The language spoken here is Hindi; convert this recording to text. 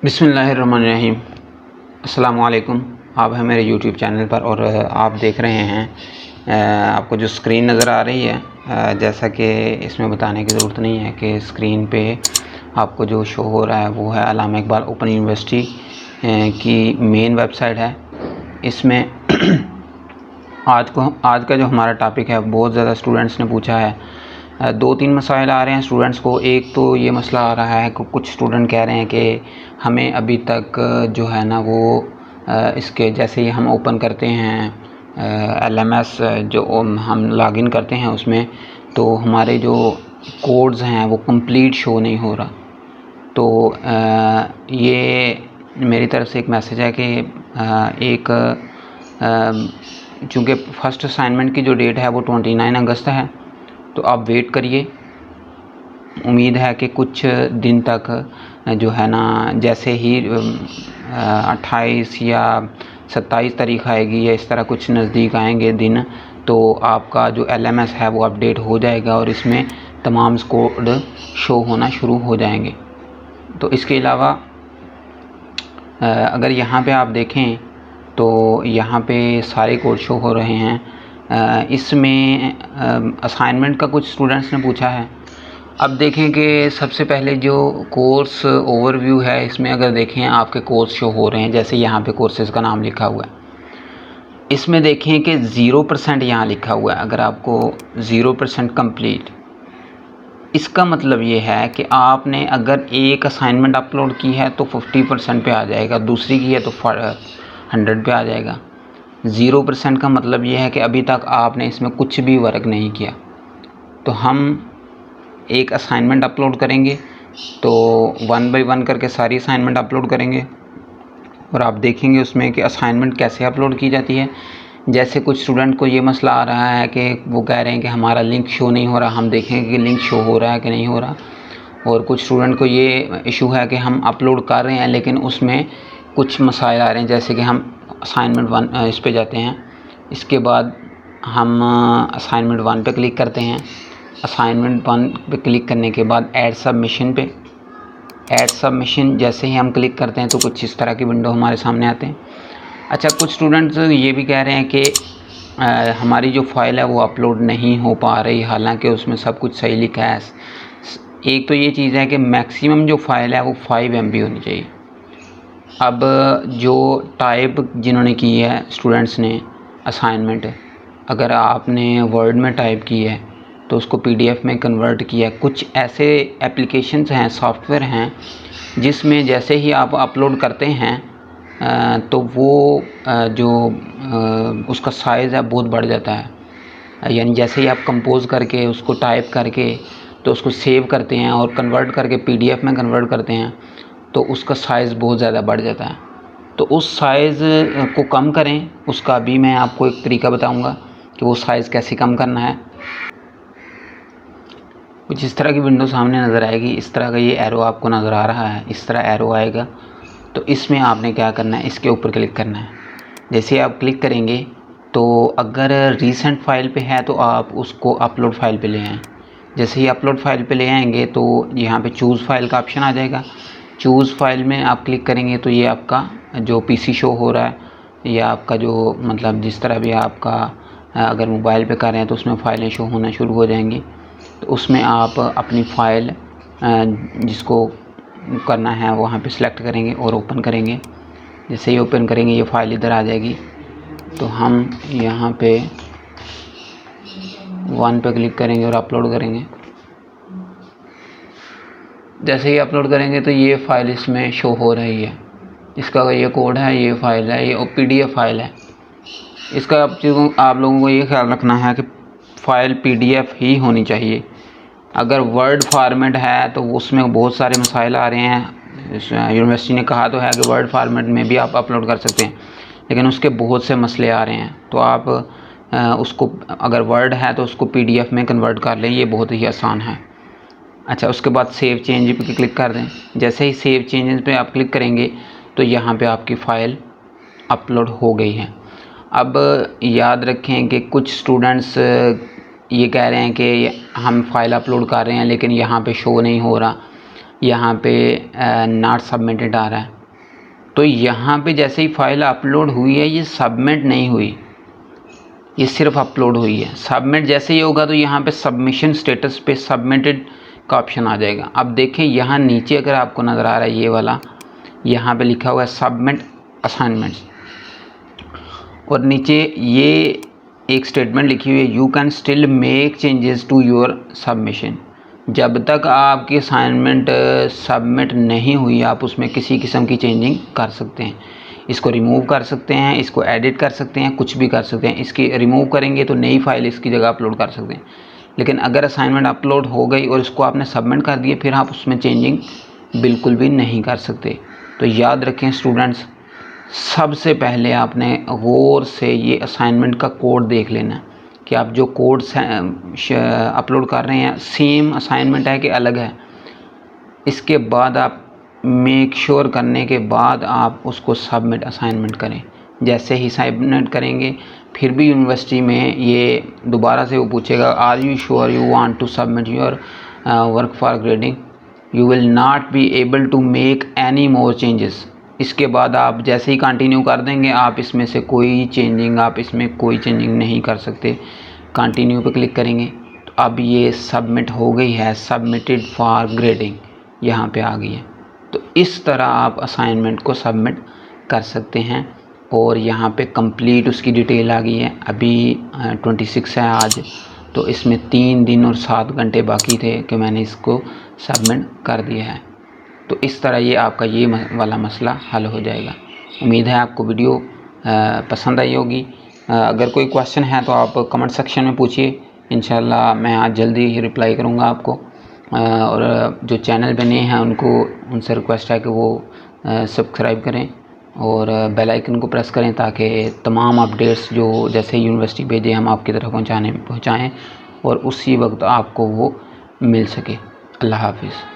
बिस्मिल्लाहिर्रहमानिर्रहीम। अस्सलाम वालेकुम। आप हैं मेरे यूट्यूब चैनल पर और आप देख रहे हैं आपको जो स्क्रीन नज़र आ रही है, जैसा कि इसमें बताने की ज़रूरत नहीं है कि स्क्रीन पे आपको जो शो हो रहा है वो है अल्लामा इकबाल ओपन यूनिवर्सिटी की मेन वेबसाइट है। इसमें आज का जो हमारा टॉपिक है बहुत ज़्यादा स्टूडेंट्स ने पूछा है। दो तीन मसाइल आ रहे हैं स्टूडेंट्स को। एक तो ये मसला आ रहा है कि कुछ स्टूडेंट कह रहे हैं कि हमें अभी तक जो है ना वो इसके जैसे ही हम ओपन करते हैं LMS जो हम लॉगिन करते हैं उसमें, तो हमारे जो कोड्स हैं वो कंप्लीट शो नहीं हो रहा। तो ये मेरी तरफ से एक मैसेज है कि एक चूँकि फ़र्स्ट असाइनमेंट की जो डेट है वो 29 अगस्त है, तो आप वेट करिए। उम्मीद है कि कुछ दिन तक जो है ना, जैसे ही 28 या 27 तारीख़ आएगी या इस तरह कुछ नज़दीक आएंगे दिन, तो आपका जो LMS है वो अपडेट हो जाएगा और इसमें तमाम कोड शो होना शुरू हो जाएंगे। तो इसके अलावा अगर यहाँ पे आप देखें तो यहाँ पे सारे कोड शो हो रहे हैं। इसमें असाइनमेंट का कुछ स्टूडेंट्स ने पूछा है। अब देखें कि सबसे पहले जो कोर्स ओवरव्यू है, इसमें अगर देखें आपके कोर्स शो हो रहे हैं, जैसे यहाँ पे कोर्सेज़ का नाम लिखा हुआ है। इसमें देखें कि 0% यहाँ लिखा हुआ है। अगर आपको 0% कंप्लीट, इसका मतलब ये है कि आपने अगर एक असाइनमेंट अपलोड की है तो 50% पे आ जाएगा, दूसरी की है तो 100 पे आ जाएगा। 0% का मतलब ये है कि अभी तक आपने इसमें कुछ भी वर्क नहीं किया। तो हम एक असाइनमेंट अपलोड करेंगे तो 1 बाय 1 करके सारी असाइनमेंट अपलोड करेंगे और आप देखेंगे उसमें कि असाइनमेंट कैसे अपलोड की जाती है। जैसे कुछ स्टूडेंट को ये मसला आ रहा है कि वो कह रहे हैं कि हमारा लिंक शो नहीं हो रहा, हम देखेंगे कि लिंक शो हो रहा है कि नहीं हो रहा। और कुछ स्टूडेंट को ये इशू है कि हम अपलोड कर रहे हैं लेकिन उसमें कुछ मसाइल आ रहे हैं। जैसे कि हम असाइनमेंट 1 इस पे जाते हैं, इसके बाद हम असाइनमेंट 1 पे क्लिक करते हैं। असाइनमेंट 1 पे क्लिक करने के बाद ऐड सबमिशन जैसे ही हम क्लिक करते हैं तो कुछ इस तरह की विंडो हमारे सामने आते हैं। अच्छा, कुछ स्टूडेंट्स ये भी कह रहे हैं कि हमारी जो फ़ाइल है वो अपलोड नहीं हो पा रही, हालांकि उसमें सब कुछ सही लिखा है। एक तो ये चीज़ है कि मैक्सिमम जो फ़ाइल है वो 5 MB होनी चाहिए। अब जो टाइप जिन्होंने की है स्टूडेंट्स ने असाइनमेंट, अगर आपने वर्ड में टाइप की है तो उसको PDF में कन्वर्ट किया। कुछ ऐसे एप्लीकेशंस हैं, सॉफ्टवेयर हैं, जिसमें जैसे ही आप अपलोड करते हैं तो वो जो उसका साइज़ है बहुत बढ़ जाता है। यानी जैसे ही आप कंपोज़ करके उसको टाइप करके तो उसको सेव करते हैं और कन्वर्ट करके PDF में कन्वर्ट करते हैं तो उसका साइज़ बहुत ज़्यादा बढ़ जाता है। तो उस साइज़ को कम करें, उसका भी मैं आपको एक तरीका बताऊंगा कि वो साइज़ कैसे कम करना है। कुछ इस तरह की विंडो सामने नज़र आएगी। इस तरह का ये एरो आपको नज़र आ रहा है, इस तरह एरो आएगा। तो इसमें आपने क्या करना है, इसके ऊपर क्लिक करना है। जैसे आप क्लिक करेंगे तो अगर रीसेंट फ़ाइल पे है तो आप उसको अपलोड फ़ाइल पे ले आएँ। जैसे ही अपलोड फ़ाइल पे ले आएंगे तो यहाँ पे चूज़ फ़ाइल का ऑप्शन आ जाएगा। चूज़ फ़ाइल में आप क्लिक करेंगे तो ये आपका जो PC शो हो रहा है या आपका जो मतलब जिस तरह भी आपका अगर मोबाइल पे कर रहे हैं तो उसमें फ़ाइलें शो होना शुरू हो जाएंगी। तो उसमें आप अपनी फ़ाइल जिसको करना है वहाँ पे सिलेक्ट करेंगे और ओपन करेंगे। जैसे ही ओपन करेंगे ये फ़ाइल इधर आ जाएगी। तो हम यहाँ पे 1 पे क्लिक करेंगे और अपलोड करेंगे। जैसे ही अपलोड करेंगे तो ये फ़ाइल इसमें शो हो रही है। इसका ये कोड है, ये फ़ाइल है, ये PDF फ़ाइल है। इसका आप लोगों को ये ख्याल रखना है कि फ़ाइल PDF ही होनी चाहिए। अगर वर्ड फॉर्मेट है तो उसमें बहुत सारे मसाइल आ रहे हैं। यूनिवर्सिटी ने कहा तो है कि वर्ड फॉर्मेट में भी आप अपलोड कर सकते हैं, लेकिन उसके बहुत से मसले आ रहे हैं। तो आप उसको अगर वर्ड है तो उसको PDF में कन्वर्ट कर लें, ये बहुत ही आसान है। अच्छा, उसके बाद सेव चेंज पे क्लिक कर दें। जैसे ही सेव चेंजेस पे आप क्लिक करेंगे तो यहाँ पे आपकी फ़ाइल अपलोड हो गई है। अब याद रखें कि कुछ स्टूडेंट्स ये कह रहे हैं कि हम फ़ाइल अपलोड कर रहे हैं लेकिन यहाँ पे शो नहीं हो रहा। यहाँ पे नॉट सबमिटेड आ रहा है। तो यहाँ पे जैसे ही फाइल अपलोड हुई है, ये सबमिट नहीं हुई, ये सिर्फ अपलोड हुई है। सबमिट जैसे ही होगा तो यहाँ पे सबमिशन स्टेटस पे सबमिटेड का ऑप्शन आ जाएगा। अब देखें यहाँ नीचे अगर आपको नज़र आ रहा है ये वाला, यहाँ पे लिखा हुआ है सबमिट असाइनमेंट, और नीचे ये एक स्टेटमेंट लिखी हुई है, you can still make changes to your submission. जब तक आपकी असाइनमेंट सबमिट नहीं हुई आप उसमें किसी किस्म की चेंजिंग कर सकते हैं। इसको रिमूव कर सकते हैं, इसको एडिट कर सकते हैं, कुछ भी कर सकते हैं। इसकी रिमूव करेंगे तो नई फाइल इसकी जगह अपलोड कर सकते हैं। लेकिन अगर असाइनमेंट अपलोड हो गई और इसको आपने सबमिट कर दिया, फिर आप उसमें चेंजिंग बिल्कुल भी नहीं कर सकते। तो याद रखें स्टूडेंट्स, सबसे पहले आपने गौर से ये असाइनमेंट का कोड देख लेना कि आप जो कोड अपलोड कर रहे हैं सेम असाइनमेंट है कि अलग है। इसके बाद आप मेक श्योर करने के बाद आप उसको सबमिट असाइनमेंट करें। जैसे ही सबमिट करेंगे फिर भी यूनिवर्सिटी में ये दोबारा से वो पूछेगा, are you sure you want to submit your work for grading, you will not be able to make any more changes. इसके बाद आप जैसे ही कंटिन्यू कर देंगे, आप इसमें से कोई चेंजिंग नहीं कर सकते। कंटिन्यू पे क्लिक करेंगे तो अब ये सबमिट हो गई है, सबमिटेड फॉर ग्रेडिंग यहाँ पे आ गई है। तो इस तरह आप असाइनमेंट को सबमिट कर सकते हैं। और यहाँ पे कंप्लीट उसकी डिटेल आ गई है। अभी 26 है आज, तो इसमें 3 दिन और 7 घंटे बाकी थे कि मैंने इसको सबमिट कर दिया है। तो इस तरह ये आपका ये वाला मसला हल हो जाएगा। उम्मीद है आपको वीडियो पसंद आई होगी। अगर कोई क्वेश्चन है तो आप कमेंट सेक्शन में पूछिए, इंशाल्लाह मैं आज जल्दी ही रिप्लाई करूँगा आपको। और जो चैनल पे नए हैं उनसे रिक्वेस्ट है कि वो सब्सक्राइब करें और बेल आइकन को प्रेस करें ताकि तमाम अपडेट्स जो जैसे यूनिवर्सिटी भेजे हम आपकी तरफ पहुँचाएँ और उसी वक्त आपको वो मिल सके। अल्लाह हाफिज़।